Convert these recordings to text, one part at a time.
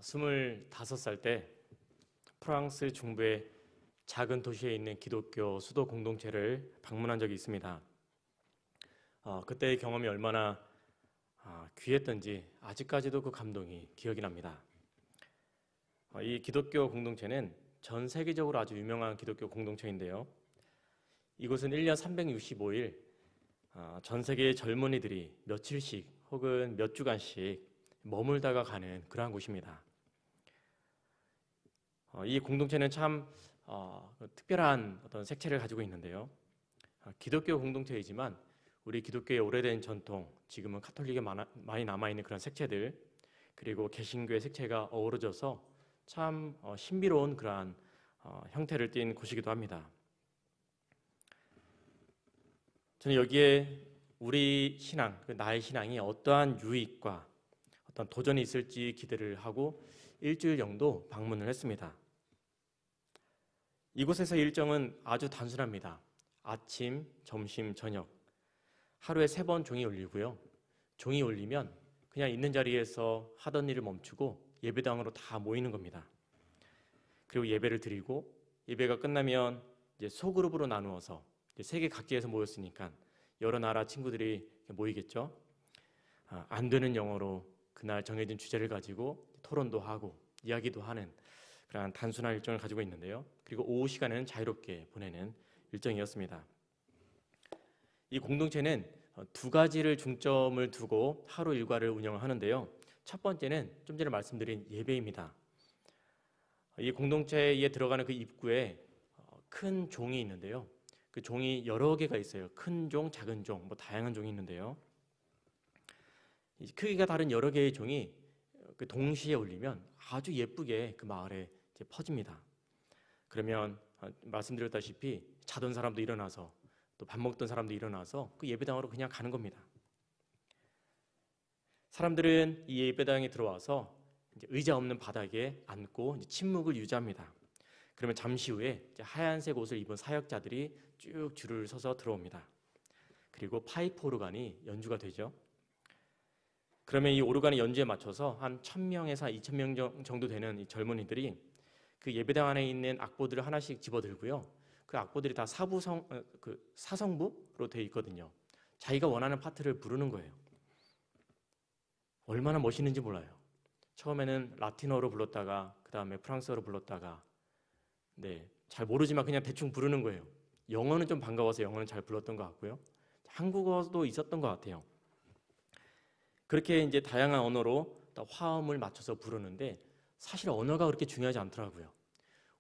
25살 때 프랑스 중부의 작은 도시에 있는 기독교 수도 공동체를 방문한 적이 있습니다. 그때의 경험이 얼마나 귀했던지 아직까지도 그 감동이 기억이 납니다. 이 기독교 공동체는 전 세계적으로 아주 유명한 기독교 공동체인데요. 이곳은 1년 365일 전 세계의 젊은이들이 며칠씩 혹은 몇 주간씩 머물다가 가는 그러한 곳입니다. 이 공동체는 참 특별한 어떤 색채를 가지고 있는데요. 기독교 공동체이지만 우리 기독교의 오래된 전통, 지금은 카톨릭에 많이 남아있는 그런 색채들, 그리고 개신교의 색채가 어우러져서 참 신비로운 그러한 형태를 띈 곳이기도 합니다. 저는 여기에 우리 신앙, 나의 신앙이 어떠한 유익과 어떤 도전이 있을지 기대를 하고 일주일 정도 방문을 했습니다. 이곳에서 일정은 아주 단순합니다. 아침, 점심, 저녁 하루에 3번 종이 울리고요. 종이 울리면 그냥 있는 자리에서 하던 일을 멈추고 예배당으로 다 모이는 겁니다. 그리고 예배를 드리고 예배가 끝나면 이제 소그룹으로 나누어서 세계 각지에서 모였으니까 여러 나라 친구들이 모이겠죠. 안 되는 영어로 그날 정해진 주제를 가지고 토론도 하고 이야기도 하는 그런 단순한 일정을 가지고 있는데요. 그리고 오후 시간에는 자유롭게 보내는 일정이었습니다. 이 공동체는 2가지를 중점을 두고 하루 일과를 운영을 하는데요. 첫 번째는 좀 전에 말씀드린 예배입니다. 이 공동체에 들어가는 그 입구에 큰 종이 있는데요. 그 종이 여러 개가 있어요. 큰 종, 작은 종, 다양한 종이 있는데요. 크기가 다른 여러 개의 종이 동시에 울리면 아주 예쁘게 그 마을에 이제 퍼집니다. 그러면 말씀드렸다시피 자던 사람도 일어나서 또 밥 먹던 사람도 일어나서 그 예배당으로 그냥 가는 겁니다. 사람들은 이 예배당에 들어와서 이제 의자 없는 바닥에 앉고 이제 침묵을 유지합니다. 그러면 잠시 후에 이제 하얀색 옷을 입은 사역자들이 쭉 줄을 서서 들어옵니다. 그리고 파이프 오르간이 연주가 되죠. 그러면 이 오르간의 연주에 맞춰서 한 1000명에서 2000명 정도 되는 이 젊은이들이 그 예배당 안에 있는 악보들을 하나씩 집어들고요. 그 악보들이 다 사성부로 되어 있거든요. 자기가 원하는 파트를 부르는 거예요. 얼마나 멋있는지 몰라요. 처음에는 라틴어로 불렀다가 그 다음에 프랑스어로 불렀다가 잘 모르지만 그냥 대충 부르는 거예요. 영어는 좀 반가워서 영어는 잘 불렀던 것 같고요. 한국어도 있었던 것 같아요. 그렇게 이제 다양한 언어로 화음을 맞춰서 부르는데 사실 언어가 그렇게 중요하지 않더라고요.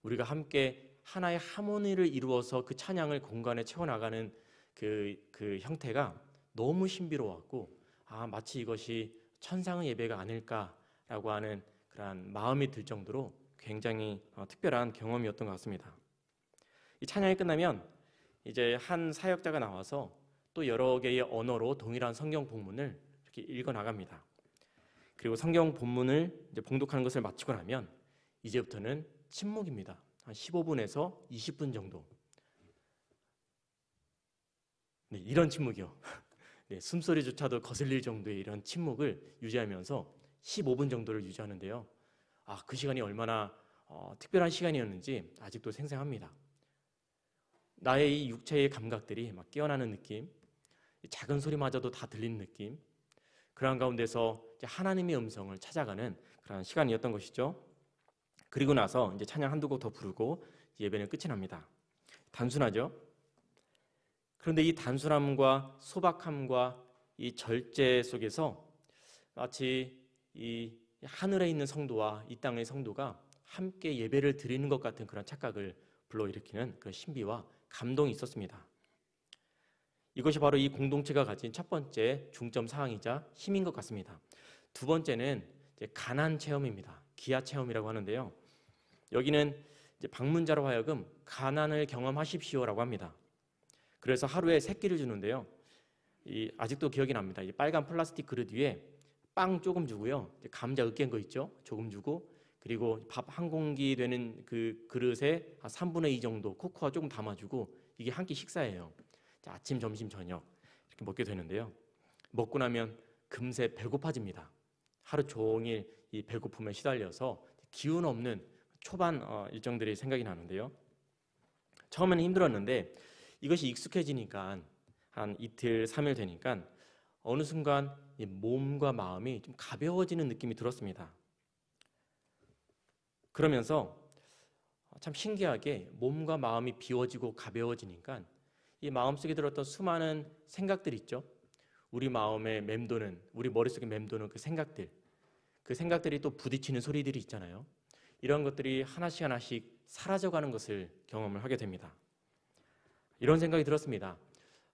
우리가 함께 하나의 하모니를 이루어서 그 찬양을 공간에 채워나가는 그 형태가 너무 신비로웠고 마치 이것이 천상의 예배가 아닐까라고 하는 그런 마음이 들 정도로 굉장히 특별한 경험이었던 것 같습니다. 이 찬양이 끝나면 이제 한 사역자가 나와서 또 여러 개의 언어로 동일한 성경 본문을 이렇게 읽어 나갑니다. 그리고 성경 본문을 이제 봉독하는 것을 마치고 나면 이제부터는 침묵입니다. 한 15분에서 20분 정도. 이런 침묵이요. 숨소리조차도 거슬릴 정도의 이런 침묵을 유지하면서 15분 정도를 유지하는데요. 그 시간이 얼마나 특별한 시간이었는지 아직도 생생합니다. 나의 이 육체의 감각들이 막 깨어나는 느낌, 작은 소리마저도 다 들리는 느낌, 그러한 가운데서 이제 하나님의 음성을 찾아가는 그런 시간이었던 것이죠. 그리고 나서 이제 찬양 한두 곡 더 부르고 예배는 끝이 납니다. 단순하죠? 그런데 이 단순함과 소박함과 이 절제 속에서 마치 이 하늘에 있는 성도와 이 땅의 성도가 함께 예배를 드리는 것 같은 그런 착각을 불러일으키는 그런 신비와 감동이 있었습니다. 이것이 바로 이 공동체가 가진 첫 번째 중점 사항이자 힘인 것 같습니다. 두 번째는 이제 가난 체험입니다. 기아 체험이라고 하는데요. 여기는 이제 방문자로 하여금 가난을 경험하십시오라고 합니다. 그래서 하루에 3끼를 주는데요. 아직도 기억이 납니다. 이 빨간 플라스틱 그릇 위에 빵 조금 주고요. 감자 으깬 거 있죠? 조금 주고 그리고 밥 한 공기 되는 그 그릇에 한 3분의 2 정도 코코아 조금 담아주고 이게 한 끼 식사예요. 아침, 점심, 저녁 이렇게 먹게 되는데요. 먹고 나면 금세 배고파집니다. 하루 종일 이 배고픔에 시달려서 기운 없는 초반 일정들이 생각이 나는데요. 처음에는 힘들었는데 이것이 익숙해지니까 한 이틀, 3일 되니까 어느 순간 이 몸과 마음이 좀 가벼워지는 느낌이 들었습니다. 그러면서 참 신기하게 몸과 마음이 비워지고 가벼워지니까 이 마음속에 들었던 수많은 생각들 있죠. 우리 마음에 맴도는, 우리 머릿속에 맴도는 그 생각들이 또 부딪히는 소리들이 있잖아요. 이런 것들이 하나씩 하나씩 사라져가는 것을 경험을 하게 됩니다. 이런 생각이 들었습니다.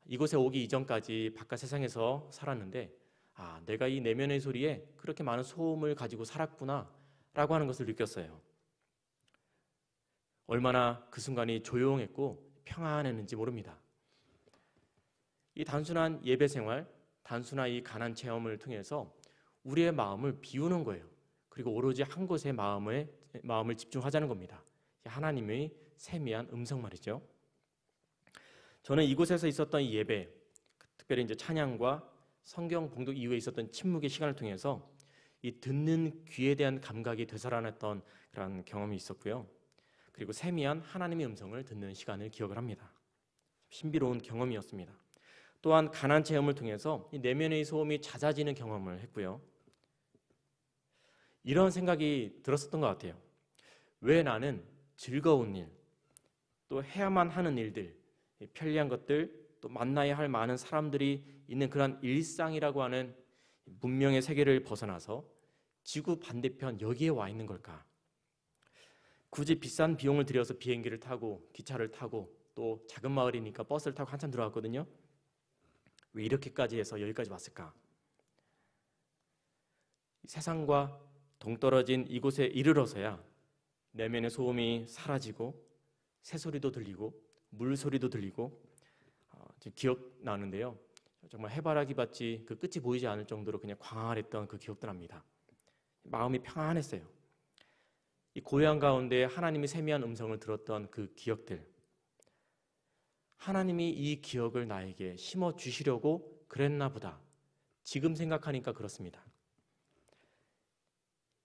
이곳에 오기 이전까지 바깥 세상에서 살았는데 내가 이 내면의 소리에 그렇게 많은 소음을 가지고 살았구나 라고 하는 것을 느꼈어요. 얼마나 그 순간이 조용했고 평안했는지 모릅니다. 이 단순한 예배 생활, 단순한 이 가난 체험을 통해서 우리의 마음을 비우는 거예요. 그리고 오로지 한 곳에 마음을 집중하자는 겁니다. 하나님의 세미한 음성 말이죠. 저는 이곳에서 있었던 이 예배, 특별히 이제 찬양과 성경 봉독 이후에 있었던 침묵의 시간을 통해서 이 듣는 귀에 대한 감각이 되살아났던 그런 경험이 있었고요. 그리고 세미한 하나님의 음성을 듣는 시간을 기억을 합니다. 신비로운 경험이었습니다. 또한 가난 체험을 통해서 이 내면의 소음이 잦아지는 경험을 했고요. 이런 생각이 들었었던 것 같아요. 왜 나는 즐거운 일, 또 해야만 하는 일들, 편리한 것들, 또 만나야 할 많은 사람들이 있는 그런 일상이라고 하는 문명의 세계를 벗어나서 지구 반대편 여기에 와 있는 걸까? 굳이 비싼 비용을 들여서 비행기를 타고 기차를 타고 또 작은 마을이니까 버스를 타고 한참 들어왔거든요. 왜 이렇게까지 해서 여기까지 왔을까? 세상과 동떨어진 이곳에 이르러서야 내면의 소음이 사라지고 새소리도 들리고 물소리도 들리고 기억나는데요. 정말 해바라기 밭이 그 끝이 보이지 않을 정도로 그냥 광활했던 그 기억도 납니다. 마음이 평안했어요. 이 고요한 가운데 하나님의 세미한 음성을 들었던 그 기억들, 하나님이 이 기억을 나에게 심어주시려고 그랬나 보다. 지금 생각하니까 그렇습니다.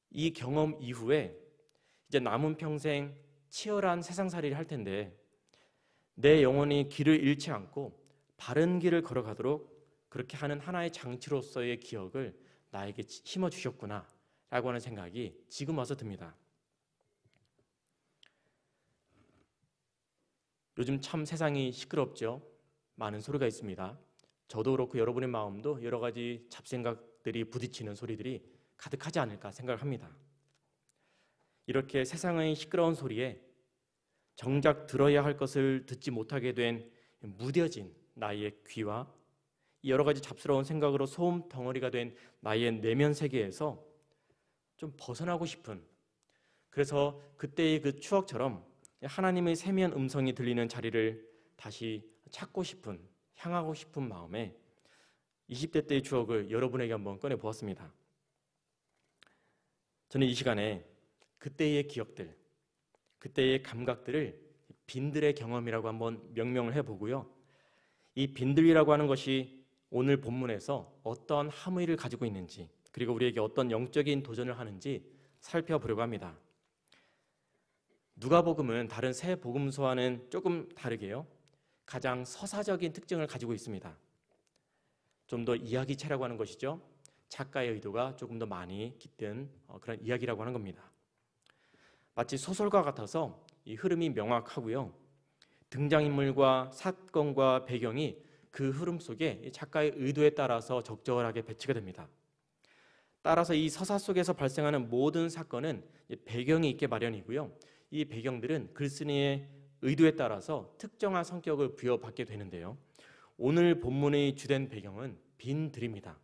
이 경험 이후에 이제 남은 평생 치열한 세상살이를 할 텐데 내 영혼이 길을 잃지 않고 바른 길을 걸어가도록 그렇게 하는 하나의 장치로서의 기억을 나에게 심어주셨구나 라고 하는 생각이 지금 와서 듭니다. 요즘 참 세상이 시끄럽죠. 많은 소리가 있습니다. 저도 그렇고 여러분의 마음도 여러 가지 잡생각들이 부딪히는 소리들이 가득하지 않을까 생각을 합니다. 이렇게 세상의 시끄러운 소리에 정작 들어야 할 것을 듣지 못하게 된 무뎌진 나의 귀와 여러 가지 잡스러운 생각으로 소음 덩어리가 된 나의 내면 세계에서 좀 벗어나고 싶은, 그래서 그때의 그 추억처럼 하나님의 세미한 음성이 들리는 자리를 다시 찾고 싶은, 향하고 싶은 마음에 20대 때의 추억을 여러분에게 한번 꺼내 보았습니다. 저는 이 시간에 그때의 기억들, 그때의 감각들을 빈들의 경험이라고 한번 명명을 해보고요. 이 빈들이라고 하는 것이 오늘 본문에서 어떤 함의를 가지고 있는지, 그리고 우리에게 어떤 영적인 도전을 하는지 살펴보려고 합니다. 누가복음은 다른 세 복음서와는 조금 다르게요. 가장 서사적인 특징을 가지고 있습니다. 좀 더 이야기체라고 하는 것이죠. 작가의 의도가 조금 더 많이 깃든 그런 이야기라고 하는 겁니다. 마치 소설과 같아서 이 흐름이 명확하고요. 등장인물과 사건과 배경이 그 흐름 속에 작가의 의도에 따라서 적절하게 배치가 됩니다. 따라서 이 서사 속에서 발생하는 모든 사건은 배경이 있게 마련이고요. 이 배경들은 글쓴이의 의도에 따라서 특정한 성격을 부여받게 되는데요. 오늘 본문의 주된 배경은 빈들입니다.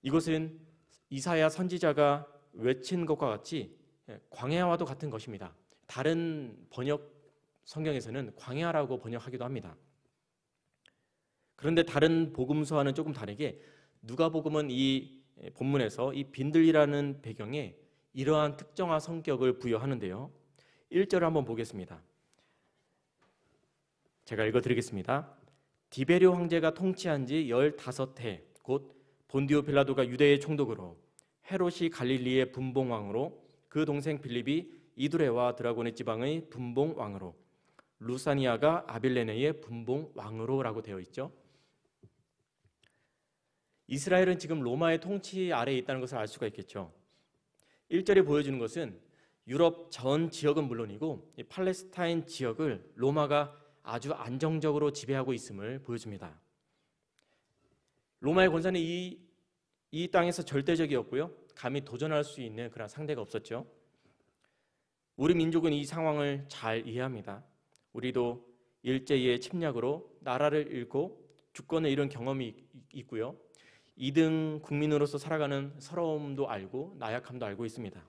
이것은 이사야 선지자가 외친 것과 같이 광야와도 같은 것입니다. 다른 번역 성경에서는 광야라고 번역하기도 합니다. 그런데 다른 복음서와는 조금 다르게 누가복음은 이 본문에서 이 빈들이라는 배경에 이러한 특정한 성격을 부여하는데요. 1절을 한번 보겠습니다. 제가 읽어드리겠습니다. 디베rio 황제가 통치한 지 15해 곧 본디오 빌라도가 유대의 총독으로 헤롯이 갈릴리의 분봉왕으로, 그 동생 빌립이 이두레와 드라고네 지방의 분봉왕으로, 루사니아가 아빌레네의 분봉왕으로라고 되어 있죠. 이스라엘은 지금 로마의 통치 아래에 있다는 것을 알 수가 있겠죠. 1절에 보여주는 것은 유럽 전 지역은 물론이고 이 팔레스타인 지역을 로마가 아주 안정적으로 지배하고 있음을 보여줍니다. 로마의 권세는 이 땅에서 절대적이었고요. 감히 도전할 수 있는 그런 상대가 없었죠. 우리 민족은 이 상황을 잘 이해합니다. 우리도 일제의 침략으로 나라를 잃고 주권을 잃은 경험이 있고요. 2등 국민으로서 살아가는 서러움도 알고 나약함도 알고 있습니다.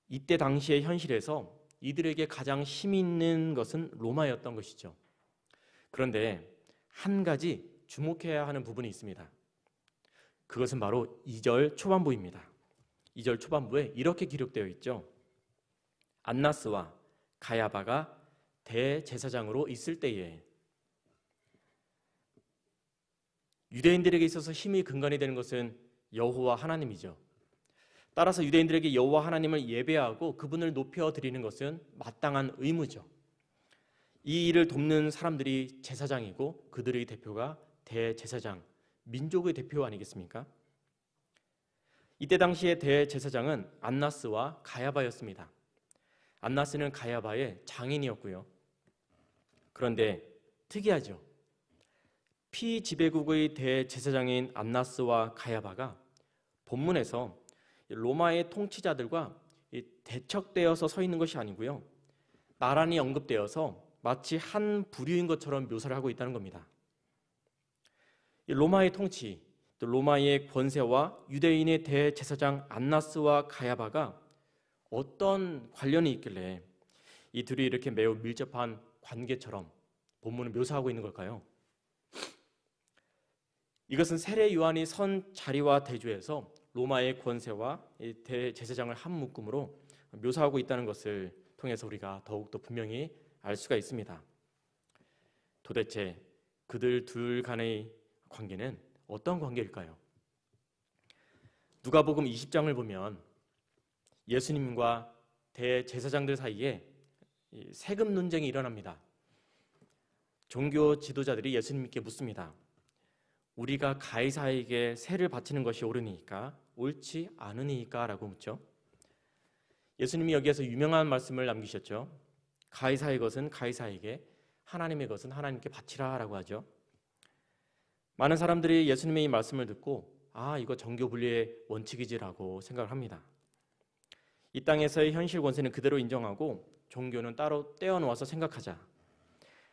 이때 당시의 현실에서 이들에게 가장 힘이 있는 것은 로마였던 것이죠. 그런데 한 가지 주목해야 하는 부분이 있습니다. 그것은 바로 2절 초반부입니다. 2절 초반부에 이렇게 기록되어 있죠. 안나스와 가야바가 대제사장으로 있을 때에. 유대인들에게 있어서 힘의 근간이 되는 것은 여호와 하나님이죠. 따라서 유대인들에게 여호와 하나님을 예배하고 그분을 높여드리는 것은 마땅한 의무죠. 이 일을 돕는 사람들이 제사장이고 그들의 대표가 대제사장, 민족의 대표 아니겠습니까? 이때 당시의 대제사장은 안나스와 가야바였습니다. 안나스는 가야바의 장인이었고요. 그런데 특이하죠. 피지배국의 대제사장인 안나스와 가야바가 본문에서 로마의 통치자들과 대척되어서 서 있는 것이 아니고요. 나란히 언급되어서 마치 한 부류인 것처럼 묘사를 하고 있다는 겁니다. 로마의 통치, 또 로마의 권세와 유대인의 대제사장 안나스와 가야바가 어떤 관련이 있길래 이 둘이 이렇게 매우 밀접한 관계처럼 본문을 묘사하고 있는 걸까요? 이것은 세례 요한이 선 자리와 대조해서 로마의 권세와 대제사장을 한 묶음으로 묘사하고 있다는 것을 통해서 우리가 더욱더 분명히 알 수가 있습니다. 도대체 그들 둘 간의 관계는 어떤 관계일까요? 누가복음 20장을 보면 예수님과 대제사장들 사이에 세금 논쟁이 일어납니다. 종교 지도자들이 예수님께 묻습니다. 우리가 가이사에게 세를 바치는 것이 옳으니까 옳지 않으니까 라고 묻죠. 예수님이 여기에서 유명한 말씀을 남기셨죠. 가이사의 것은 가이사에게, 하나님의 것은 하나님께 바치라 라고 하죠. 많은 사람들이 예수님의 이 말씀을 듣고 이거 정교 분리의 원칙이지라고 생각을 합니다. 이 땅에서의 현실 권세는 그대로 인정하고 종교는 따로 떼어놓아서 생각하자.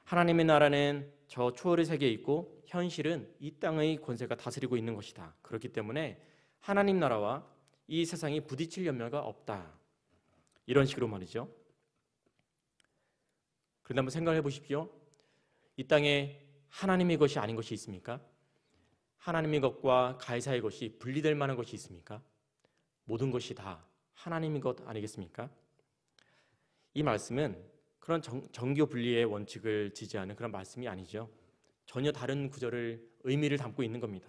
하나님의 나라는 저 초월의 세계에 있고 현실은 이 땅의 권세가 다스리고 있는 것이다. 그렇기 때문에 하나님 나라와 이 세상이 부딪힐 염려가 없다. 이런 식으로 말이죠. 그런데 한번 생각해 보십시오. 이 땅에 하나님의 것이 아닌 것이 있습니까? 하나님의 것과 가이사의 것이 분리될 만한 것이 있습니까? 모든 것이 다 하나님의 것 아니겠습니까? 이 말씀은 그런 정교 분리의 원칙을 지지하는 그런 말씀이 아니죠. 전혀 다른 구절을 의미를 담고 있는 겁니다.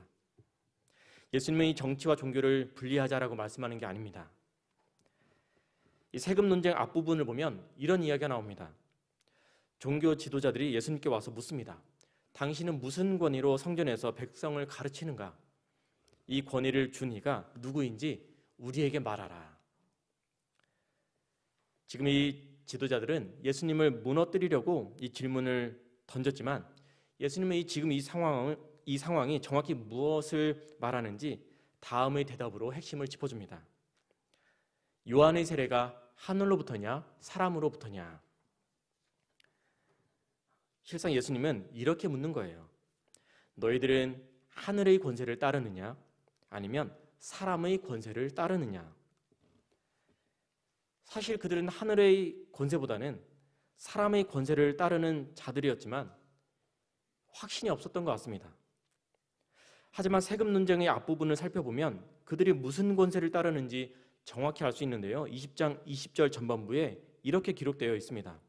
예수님은 이 정치와 종교를 분리하자라고 말씀하는 게 아닙니다. 이 세금 논쟁 앞부분을 보면 이런 이야기가 나옵니다. 종교 지도자들이 예수님께 와서 묻습니다. 당신은 무슨 권위로 성전에서 백성을 가르치는가? 이 권위를 준 이가 누구인지 우리에게 말하라. 지금 이 지도자들은 예수님을 무너뜨리려고 이 질문을 던졌지만 예수님은 지금 이 상황이 정확히 무엇을 말하는지 다음의 대답으로 핵심을 짚어줍니다. 요한의 세례가 하늘로부터냐 사람으로부터냐? 실상 예수님은 이렇게 묻는 거예요. 너희들은 하늘의 권세를 따르느냐 아니면 사람의 권세를 따르느냐? 사실 그들은 하늘의 권세보다는 사람의 권세를 따르는 자들이었지만 확신이 없었던 것 같습니다. 하지만 세금 논쟁의 앞부분을 살펴보면 그들이 무슨 권세를 따르는지 정확히 알 수 있는데요. 20장 20절 전반부에 이렇게 기록되어 있습니다.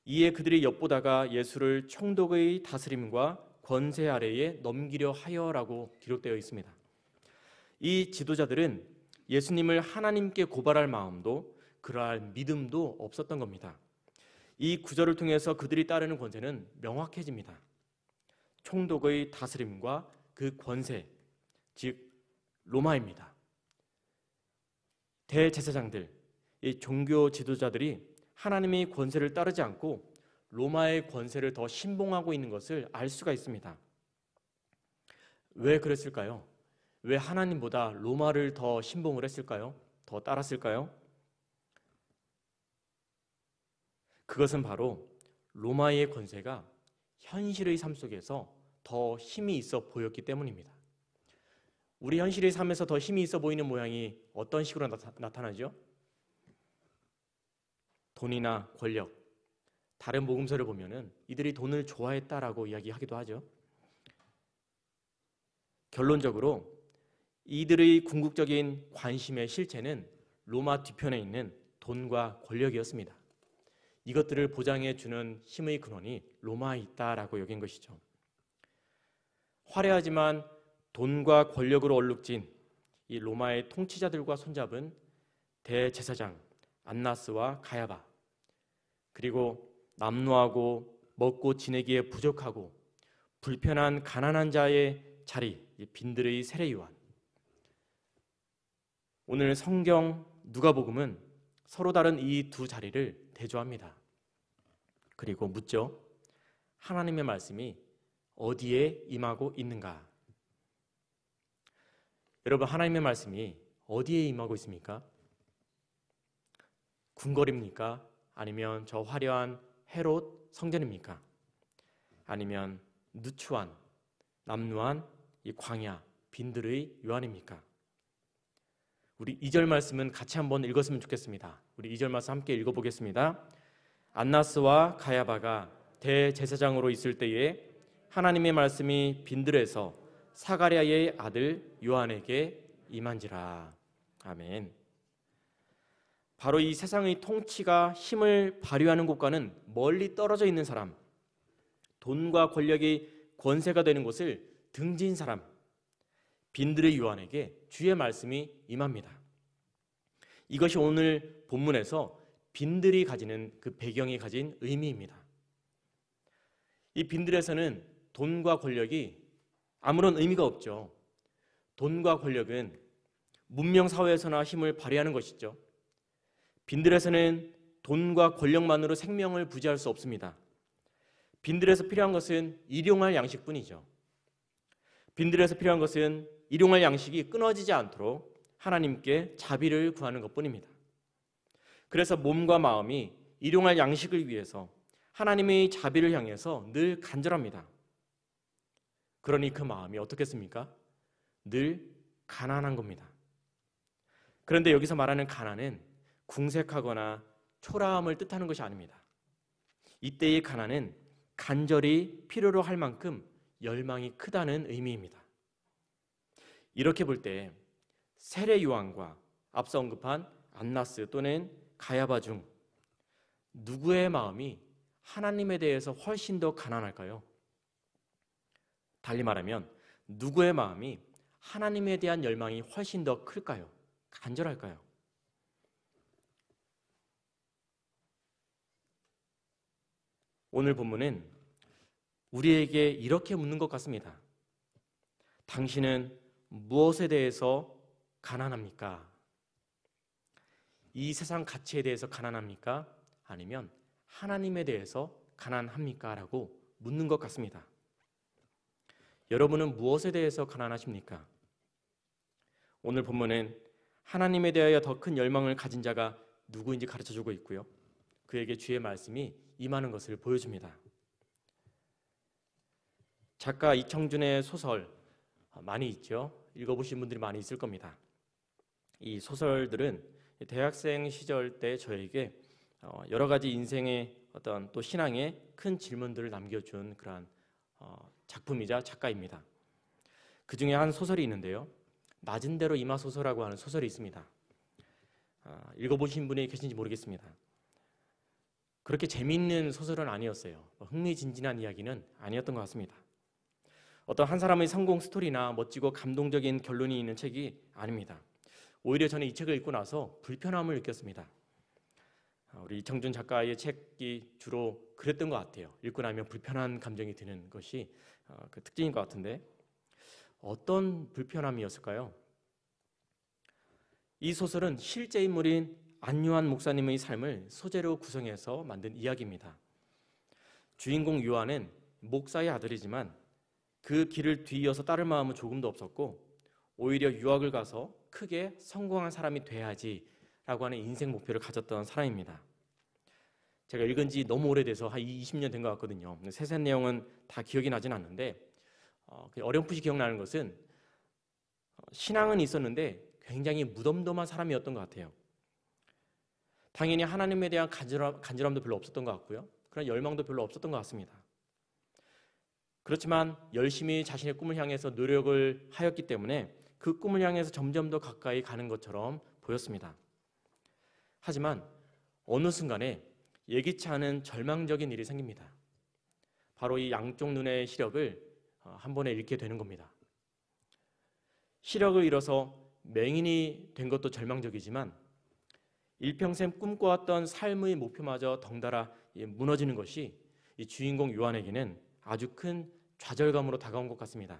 이에 그들이 엿보다가 예수를 총독의 다스림과 권세 아래에 넘기려 하여라고 기록되어 있습니다. 이 지도자들은 예수님을 하나님께 고발할 마음도 그러할 믿음도 없었던 겁니다. 이 구절을 통해서 그들이 따르는 권세는 명확해집니다. 총독의 다스림과 그 권세, 즉 로마입니다. 대제사장들, 이 종교 지도자들이 하나님의 권세를 따르지 않고 로마의 권세를 더 신봉하고 있는 것을 알 수가 있습니다. 왜 그랬을까요? 왜 하나님보다 로마를 더 신봉을 했을까요? 더 따랐을까요? 그것은 바로 로마의 권세가 현실의 삶 속에서 더 힘이 있어 보였기 때문입니다. 우리 현실의 삶에서 더 힘이 있어 보이는 모양이 어떤 식으로 나타나죠? 돈이나 권력. 다른 복음서를 보면은 이들이 돈을 좋아했다라고 이야기하기도 하죠. 결론적으로 이들의 궁극적인 관심의 실체는 로마 뒤편에 있는 돈과 권력이었습니다. 이것들을 보장해 주는 힘의 근원이 로마에 있다라고 여긴 것이죠. 화려하지만 돈과 권력으로 얼룩진 이 로마의 통치자들과 손잡은 대제사장 안나스와 가야바, 그리고 남루하고 먹고 지내기에 부족하고 불편한 가난한 자의 자리, 빈들의 세례요한. 오늘 성경 누가복음은 서로 다른 이 두 자리를 대조합니다. 그리고 묻죠. 하나님의 말씀이 어디에 임하고 있는가? 여러분, 하나님의 말씀이 어디에 임하고 있습니까? 궁궐입니까? 아니면 저 화려한 헤롯 성전입니까? 아니면 누추한 남루한 이 광야 빈들의 요한입니까? 우리 2절 말씀은 같이 한번 읽었으면 좋겠습니다. 우리 2절 말씀 함께 읽어보겠습니다. 안나스와 가야바가 대제사장으로 있을 때에 하나님의 말씀이 빈들에서 사가랴의 아들 요한에게 임한지라. 아멘. 바로 이 세상의 통치가 힘을 발휘하는 곳과는 멀리 떨어져 있는 사람, 돈과 권력이 권세가 되는 곳을 등진 사람, 빈들의 요한에게 주의 말씀이 임합니다. 이것이 오늘 본문에서 빈들이 가지는 그 배경이 가진 의미입니다. 이 빈들에서는 돈과 권력이 아무런 의미가 없죠. 돈과 권력은 문명사회에서나 힘을 발휘하는 것이죠. 빈들에서는 돈과 권력만으로 생명을 부지할 수 없습니다. 빈들에서 필요한 것은 일용할 양식뿐이죠. 빈들에서 필요한 것은 일용할 양식이 끊어지지 않도록 하나님께 자비를 구하는 것뿐입니다. 그래서 몸과 마음이 일용할 양식을 위해서 하나님의 자비를 향해서 늘 간절합니다. 그러니 그 마음이 어떻겠습니까? 늘 가난한 겁니다. 그런데 여기서 말하는 가난은 궁색하거나 초라함을 뜻하는 것이 아닙니다. 이때의 가난은 간절히 필요로 할 만큼 열망이 크다는 의미입니다. 이렇게 볼 때 세례 요한과 앞서 언급한 안나스 또는 가야바 중 누구의 마음이 하나님에 대해서 훨씬 더 가난할까요? 달리 말하면 누구의 마음이 하나님에 대한 열망이 훨씬 더 클까요? 간절할까요? 오늘 본문은 우리에게 이렇게 묻는 것 같습니다. 당신은 무엇에 대해서 가난합니까? 이 세상 가치에 대해서 가난합니까? 아니면 하나님에 대해서 가난합니까? 라고 묻는 것 같습니다. 여러분은 무엇에 대해서 가난하십니까? 오늘 본문은 하나님에 대하여 더 큰 열망을 가진 자가 누구인지 가르쳐주고 있고요. 그에게 주의 말씀이 임하는 것을 보여줍니다. 작가 이청준의 소설 많이 있죠. 읽어보신 분들이 많이 있을 겁니다. 이 소설들은 대학생 시절 때 저에게 여러 가지 인생의 어떤 또 신앙의 큰 질문들을 남겨준 그러한 작품이자 작가입니다. 그 중에 한 소설이 있는데요. 낮은 대로 임하소서라고 하는 소설이 있습니다. 읽어보신 분이 계신지 모르겠습니다. 그렇게 재미있는 소설은 아니었어요. 흥미진진한 이야기는 아니었던 것 같습니다. 어떤 한 사람의 성공 스토리나 멋지고 감동적인 결론이 있는 책이 아닙니다. 오히려 저는 이 책을 읽고 나서 불편함을 느꼈습니다. 우리 이청준 작가의 책이 주로 그랬던 것 같아요. 읽고 나면 불편한 감정이 드는 것이 그 특징인 것 같은데, 어떤 불편함이었을까요? 이 소설은 실제 인물인 안요한 목사님의 삶을 소재로 구성해서 만든 이야기입니다. 주인공 요한은 목사의 아들이지만 그 길을 뒤이어서 따를 마음은 조금도 없었고, 오히려 유학을 가서 크게 성공한 사람이 돼야지라고 하는 인생 목표를 가졌던 사람입니다. 제가 읽은 지 너무 오래돼서 한 20년 된 것 같거든요. 세세한 내용은 다 기억이 나진 않는데, 어렴풋이 기억나는 것은 신앙은 있었는데 굉장히 무덤덤한 사람이었던 것 같아요. 당연히 하나님에 대한 간절함도 별로 없었던 것 같고요. 그런 열망도 별로 없었던 것 같습니다. 그렇지만 열심히 자신의 꿈을 향해서 노력을 하였기 때문에 그 꿈을 향해서 점점 더 가까이 가는 것처럼 보였습니다. 하지만 어느 순간에 예기치 않은 절망적인 일이 생깁니다. 바로 이 양쪽 눈의 시력을 한 번에 잃게 되는 겁니다. 시력을 잃어서 맹인이 된 것도 절망적이지만 일평생 꿈꿔왔던 삶의 목표마저 덩달아 무너지는 것이 이 주인공 요한에게는 아주 큰 좌절감으로 다가온 것 같습니다.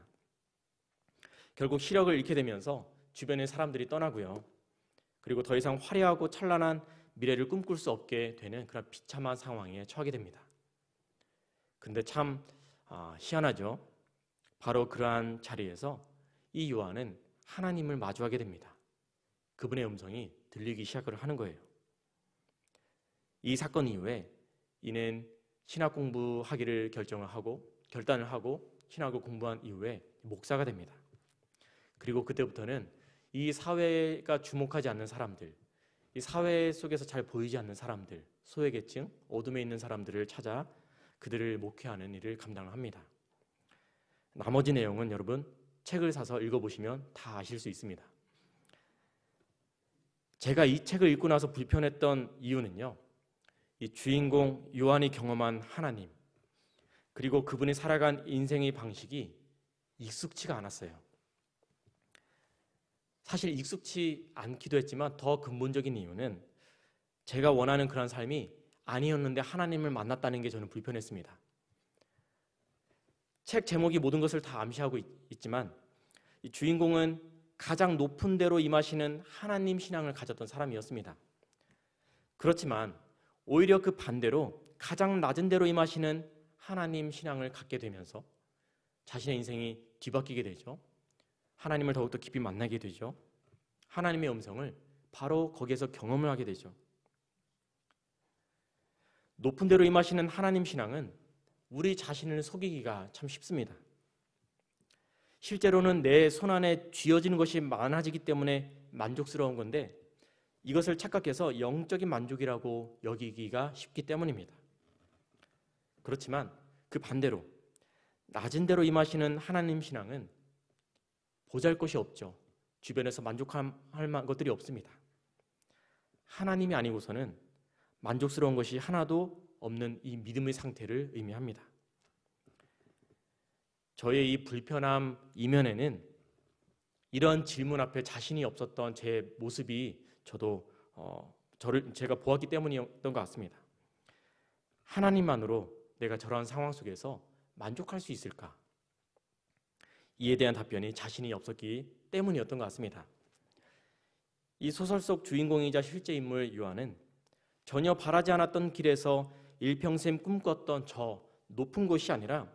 결국 시력을 잃게 되면서 주변의 사람들이 떠나고요. 그리고 더 이상 화려하고 찬란한 미래를 꿈꿀 수 없게 되는 그런 비참한 상황에 처하게 됩니다. 근데 참 희한하죠. 바로 그러한 자리에서 이 요한은 하나님을 마주하게 됩니다. 그분의 음성이 들리기 시작을 하는 거예요. 이 사건 이후에 이는 신학 공부하기를 결단을 하고 신학을 공부한 이후에 목사가 됩니다. 그리고 그때부터는 이 사회가 주목하지 않는 사람들, 이 사회 속에서 잘 보이지 않는 사람들, 소외계층, 어둠에 있는 사람들을 찾아 그들을 목회하는 일을 감당을 합니다. 나머지 내용은 여러분 책을 사서 읽어보시면 다 아실 수 있습니다. 제가 이 책을 읽고 나서 불편했던 이유는요, 이 주인공 요한이 경험한 하나님, 그리고 그분이 살아간 인생의 방식이 익숙치가 않았어요. 사실 익숙치 않기도 했지만 더 근본적인 이유는 제가 원하는 그런 삶이 아니었는데 하나님을 만났다는 게 저는 불편했습니다. 책 제목이 모든 것을 다 암시하고 있지만 이 주인공은 가장 높은 데로 임하시는 하나님 신앙을 가졌던 사람이었습니다. 그렇지만 오히려 그 반대로 가장 낮은 데로 임하시는 하나님 신앙을 갖게 되면서 자신의 인생이 뒤바뀌게 되죠. 하나님을 더욱더 깊이 만나게 되죠. 하나님의 음성을 바로 거기에서 경험을 하게 되죠. 높은 데로 임하시는 하나님 신앙은 우리 자신을 속이기가 참 쉽습니다. 실제로는 내 손안에 쥐어지는 것이 많아지기 때문에 만족스러운 건데 이것을 착각해서 영적인 만족이라고 여기기가 쉽기 때문입니다. 그렇지만 그 반대로 낮은 데로 임하시는 하나님 신앙은 보잘것이 없죠. 주변에서 만족할 만한 것들이 없습니다. 하나님이 아니고서는 만족스러운 것이 하나도 없는 이 믿음의 상태를 의미합니다. 저의 이 불편함 이면에는 이런 질문 앞에 자신이 없었던 제 모습이 제가 보았기 때문이었던 것 같습니다. 하나님만으로 내가 저러한 상황 속에서 만족할 수 있을까? 이에 대한 답변이 자신이 없었기 때문이었던 것 같습니다. 이 소설 속 주인공이자 실제 인물 요한은 전혀 바라지 않았던 길에서 일평생 꿈꿨던 저 높은 곳이 아니라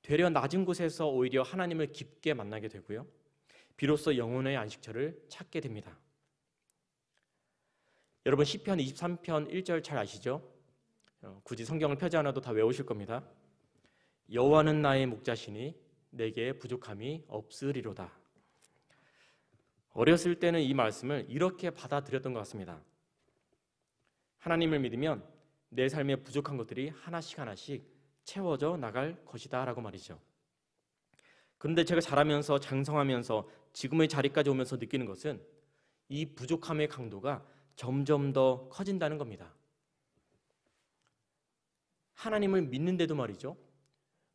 되려 낮은 곳에서 오히려 하나님을 깊게 만나게 되고요. 비로소 영혼의 안식처를 찾게 됩니다. 여러분 시편 23편 1절 잘 아시죠? 굳이 성경을 펴지 않아도 다 외우실 겁니다. 여호와는 나의 목자시니 내게 부족함이 없으리로다. 어렸을 때는 이 말씀을 이렇게 받아들였던 것 같습니다. 하나님을 믿으면 내 삶에 부족한 것들이 하나씩 채워져 나갈 것이다 라고 말이죠. 그런데 제가 자라면서 장성하면서 지금의 자리까지 오면서 느끼는 것은 이 부족함의 강도가 점점 더 커진다는 겁니다. 하나님을 믿는데도 말이죠.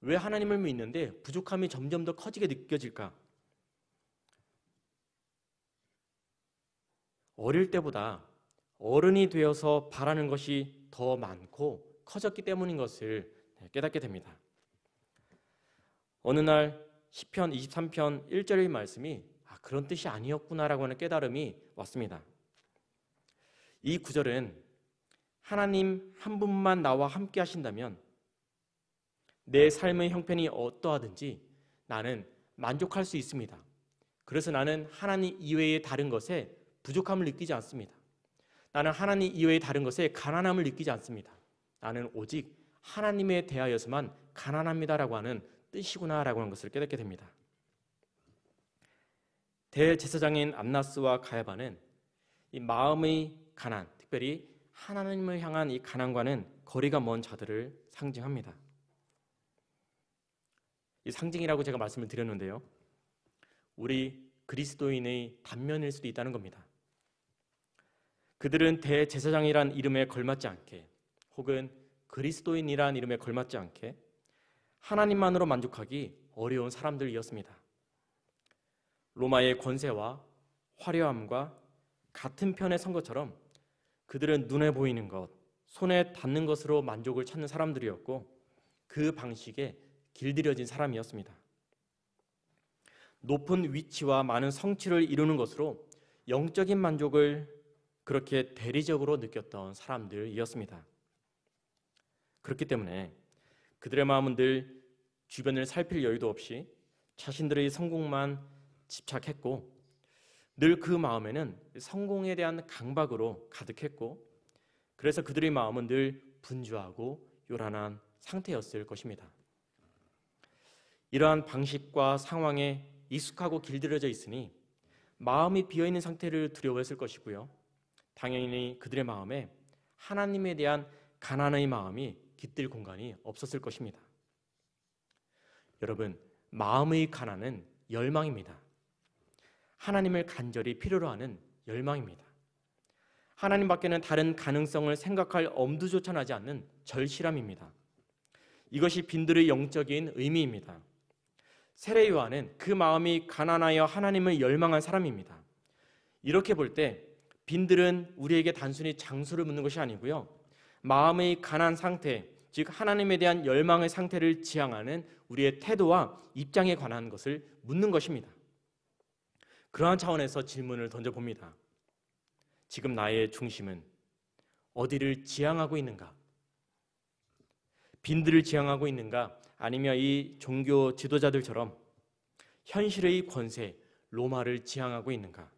왜 하나님을 믿는데 부족함이 점점 더 커지게 느껴질까? 어릴 때보다 어른이 되어서 바라는 것이 더 많고 커졌기 때문인 것을 깨닫게 됩니다. 어느 날 시편 23편 1절의 말씀이 그런 뜻이 아니었구나라고 하는 깨달음이 왔습니다. 이 구절은 하나님 한 분만 나와 함께 하신다면 내 삶의 형편이 어떠하든지 나는 만족할 수 있습니다. 그래서 나는 하나님 이외의 다른 것에 부족함을 느끼지 않습니다. 나는 하나님 이외의 다른 것에 가난함을 느끼지 않습니다. 나는 오직 하나님에 대하여서만 가난합니다라고 하는 뜻이구나라고 하는 것을 깨닫게 됩니다. 대제사장인 안나스와 가야바는 이 마음의 가난, 특별히 하나님을 향한 이 가난과는 거리가 먼 자들을 상징합니다. 이 상징이라고 제가 말씀을 드렸는데요, 우리 그리스도인의 단면일 수도 있다는 겁니다. 그들은 대제사장이란 이름에 걸맞지 않게, 혹은 그리스도인이란 이름에 걸맞지 않게 하나님만으로 만족하기 어려운 사람들이었습니다. 로마의 권세와 화려함과 같은 편에 선 것처럼 그들은 눈에 보이는 것, 손에 닿는 것으로 만족을 찾는 사람들이었고 그 방식에 길들여진 사람이었습니다. 높은 위치와 많은 성취를 이루는 것으로 영적인 만족을 그렇게 대리적으로 느꼈던 사람들이었습니다. 그렇기 때문에 그들의 마음은 늘 주변을 살필 여유도 없이 자신들의 성공만 집착했고 늘 그 마음에는 성공에 대한 강박으로 가득했고 그래서 그들의 마음은 늘 분주하고 요란한 상태였을 것입니다. 이러한 방식과 상황에 익숙하고 길들여져 있으니 마음이 비어있는 상태를 두려워했을 것이고요. 당연히 그들의 마음에 하나님에 대한 가난의 마음이 깃들 공간이 없었을 것입니다. 여러분, 마음의 가난은 열망입니다. 하나님을 간절히 필요로 하는 열망입니다. 하나님 밖에는 다른 가능성을 생각할 엄두조차 나지 않는 절실함입니다. 이것이 빈들의 영적인 의미입니다. 세례 요한은 그 마음이 가난하여 하나님을 열망한 사람입니다. 이렇게 볼 때 빈들은 우리에게 단순히 장소를 묻는 것이 아니고요, 마음의 가난 상태, 즉 하나님에 대한 열망의 상태를 지향하는 우리의 태도와 입장에 관한 것을 묻는 것입니다. 그러한 차원에서 질문을 던져봅니다. 지금 나의 중심은 어디를 지향하고 있는가? 빈들을 지향하고 있는가? 아니면 이 종교 지도자들처럼 현실의 권세, 로마를 지향하고 있는가?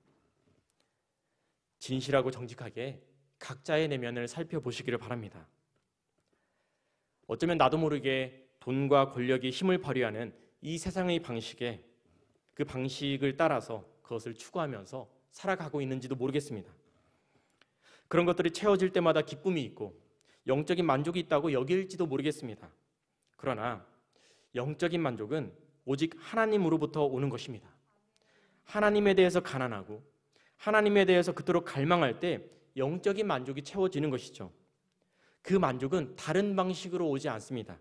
진실하고 정직하게 각자의 내면을 살펴보시기를 바랍니다. 어쩌면 나도 모르게 돈과 권력이 힘을 발휘하는 이 세상의 방식에 그 방식을 따라서 그것을 추구하면서 살아가고 있는지도 모르겠습니다. 그런 것들이 채워질 때마다 기쁨이 있고 영적인 만족이 있다고 여길지도 모르겠습니다. 그러나 영적인 만족은 오직 하나님으로부터 오는 것입니다. 하나님에 대해서 가난하고 하나님에 대해서 그토록 갈망할 때 영적인 만족이 채워지는 것이죠. 그 만족은 다른 방식으로 오지 않습니다.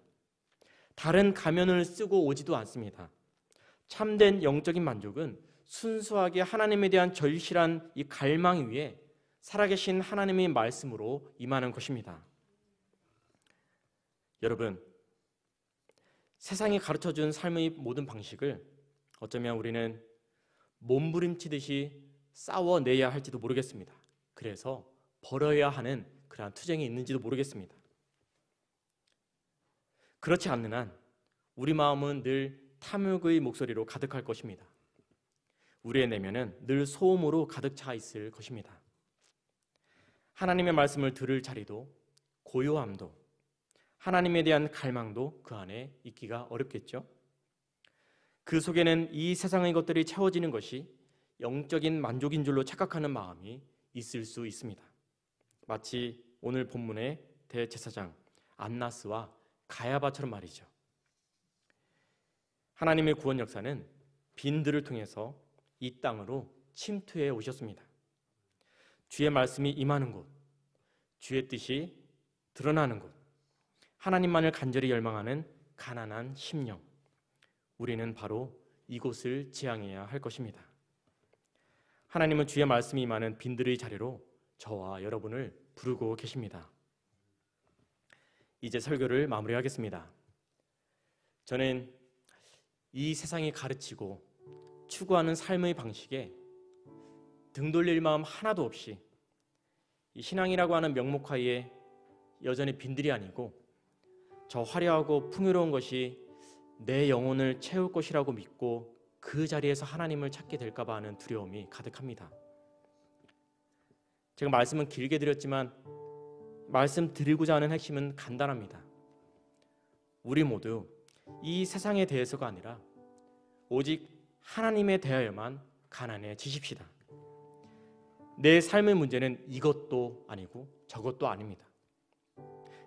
다른 가면을 쓰고 오지도 않습니다. 참된 영적인 만족은 순수하게 하나님에 대한 절실한 이 갈망 위에 살아계신 하나님의 말씀으로 임하는 것입니다. 여러분, 세상이 가르쳐준 삶의 모든 방식을 어쩌면 우리는 몸부림치듯이 싸워내야 할지도 모르겠습니다. 그래서 벌어야 하는 그러한 투쟁이 있는지도 모르겠습니다. 그렇지 않는 한 우리 마음은 늘 탐욕의 목소리로 가득할 것입니다. 우리의 내면은 늘 소음으로 가득 차 있을 것입니다. 하나님의 말씀을 들을 자리도 고요함도 하나님에 대한 갈망도 그 안에 있기가 어렵겠죠. 그 속에는 이 세상의 것들이 채워지는 것이 영적인 만족인 줄로 착각하는 마음이 있을 수 있습니다. 마치 오늘 본문의 대제사장 안나스와 가야바처럼 말이죠. 하나님의 구원 역사는 빈들을 통해서 이 땅으로 침투해 오셨습니다. 주의 말씀이 임하는 곳, 주의 뜻이 드러나는 곳, 하나님만을 간절히 열망하는 가난한 심령, 우리는 바로 이곳을 지향해야 할 것입니다. 하나님은 주의 말씀이 임하는 빈들의 자리로 저와 여러분을 부르고 계십니다. 이제 설교를 마무리하겠습니다. 저는 이 세상이 가르치고 추구하는 삶의 방식에 등 돌릴 마음 하나도 없이 이 신앙이라고 하는 명목하에 여전히 빈들이 아니고 저 화려하고 풍요로운 것이 내 영혼을 채울 것이라고 믿고 그 자리에서 하나님을 찾게 될까 봐 하는 두려움이 가득합니다. 제가 말씀은 길게 드렸지만 말씀드리고자 하는 핵심은 간단합니다. 우리 모두 이 세상에 대해서가 아니라 오직 하나님에 대하여만 가난해지십시다. 내 삶의 문제는 이것도 아니고 저것도 아닙니다.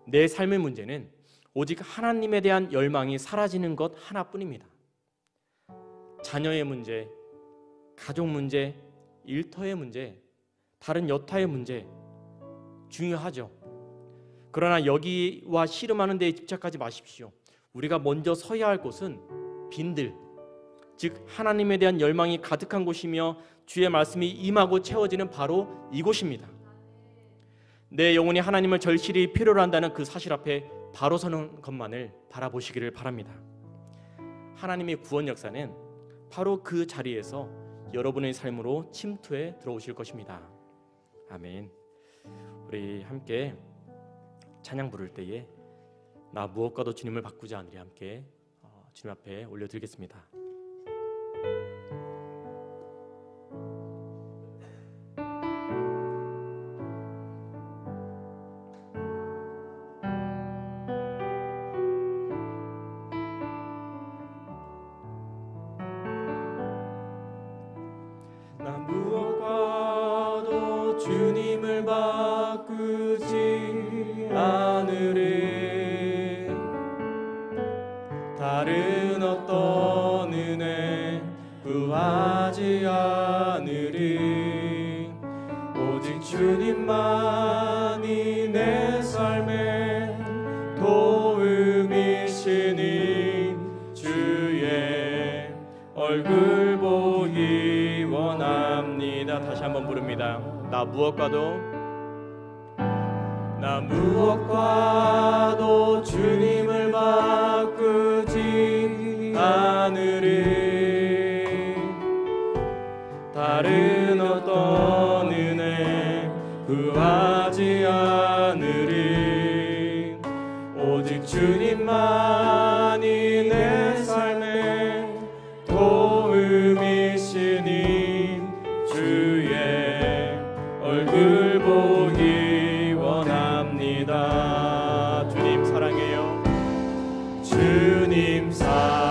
내 삶의 문제는 오직 하나님에 대한 열망이 사라지는 것 하나뿐입니다. 자녀의 문제, 가족 문제, 일터의 문제, 다른 여타의 문제 중요하죠. 그러나 여기와 씨름하는 데에 집착하지 마십시오. 우리가 먼저 서야 할 곳은 빈들, 즉 하나님에 대한 열망이 가득한 곳이며 주의 말씀이 임하고 채워지는 바로 이곳입니다. 내 영혼이 하나님을 절실히 필요로 한다는 그 사실 앞에 바로 서는 것만을 바라보시기를 바랍니다. 하나님의 구원 역사는 바로 그 자리에서 여러분의 삶으로 침투해 들어오실 것입니다. 아멘. 우리 함께 찬양 부를 때에 나 무엇과도 주님을 바꾸지 않으리 함께 주님 앞에 올려드리겠습니다. 나 무엇과도 주님을 바꾸지 않으리. 다른 어떤 은혜 구하지 않으리. 오직 주님만이 내 삶의 도움이시니 주의 얼굴 보기 원합니다. 다시 한번 부릅니다. 나 무엇과도 주님을 바꾸지 않으리. 다른 어떤 은혜 구하지 않으리. 오직 주님만이 내 삶의 도움이시니 주의 얼굴 보기 원합니다. 주님 사랑해요. 주님 사랑해요.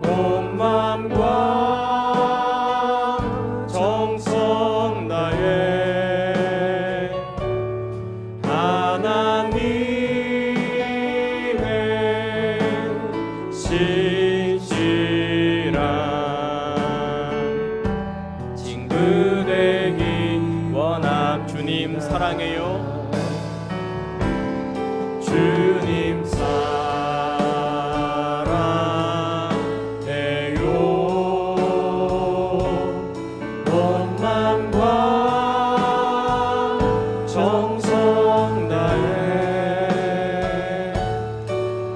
온 마음과 정성 다해 하나님의 신실한 친구 되기 원함. 주님 사랑해요. 주님 사랑해요. 온 마음과 정성 다해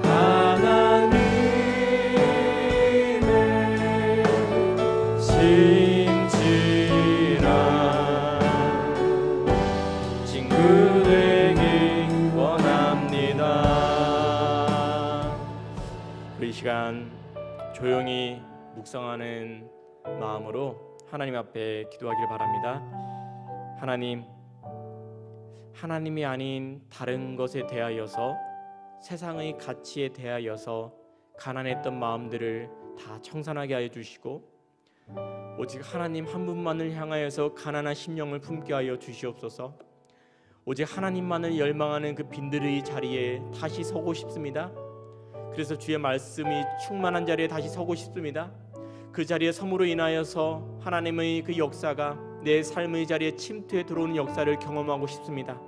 하나님의 신실한 친구 되기 원합니다. 우리 이 시간 조용히 묵상하는 마음으로 하나님 앞에 기도하길 바랍니다. 하나님이 아닌 다른 것에 대하여서, 세상의 가치에 대하여서 가난했던 마음들을 다 청산하게 하여 주시고 오직 하나님 한 분만을 향하여서 가난한 심령을 품게 하여 주시옵소서. 오직 하나님만을 열망하는 그 빈들의 자리에 다시 서고 싶습니다. 그래서 주의 말씀이 충만한 자리에 다시 서고 싶습니다. 그 자리에 섬으로 인하여서 하나님의 그 역사가 내 삶의 자리에 침투해 들어오는 역사를 경험하고 싶습니다.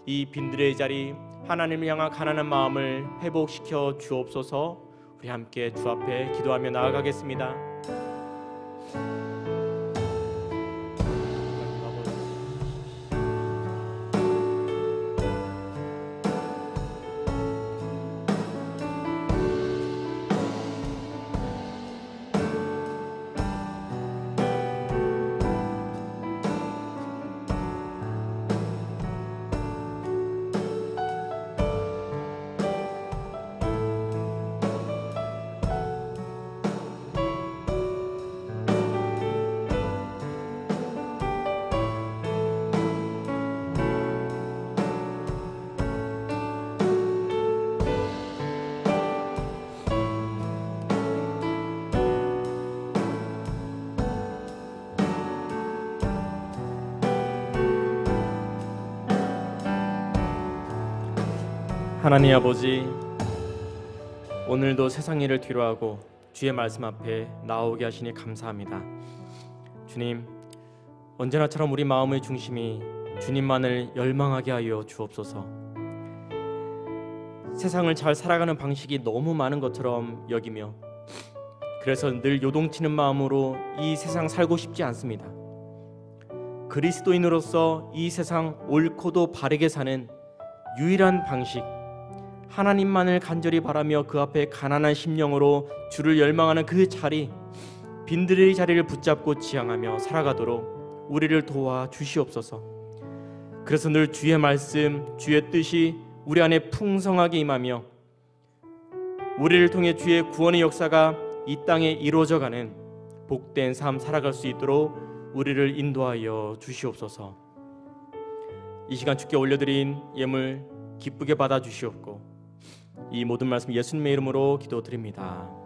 이 빈들의 자리, 하나님을 향한 가난한 마음을 회복시켜 주옵소서. 우리 함께 주 앞에 기도하며 나아가겠습니다. 하나님 아버지, 오늘도 세상 일을 뒤로하고 주의 말씀 앞에 나오게 하시니 감사합니다. 주님, 언제나처럼 우리 마음의 중심이 주님만을 열망하게 하여 주옵소서. 세상을 잘 살아가는 방식이 너무 많은 것처럼 여기며 그래서 늘 요동치는 마음으로 이 세상 살고 싶지 않습니다. 그리스도인으로서 이 세상 옳고도 바르게 사는 유일한 방식, 하나님만을 간절히 바라며 그 앞에 가난한 심령으로 주를 열망하는 그 자리, 빈들의 자리를 붙잡고 지향하며 살아가도록 우리를 도와 주시옵소서. 그래서 늘 주의 말씀, 주의 뜻이 우리 안에 풍성하게 임하며 우리를 통해 주의 구원의 역사가 이 땅에 이루어져가는 복된 삶 살아갈 수 있도록 우리를 인도하여 주시옵소서. 이 시간 주께 올려드린 예물 기쁘게 받아 주시옵고 이 모든 말씀 예수님의 이름으로 기도드립니다.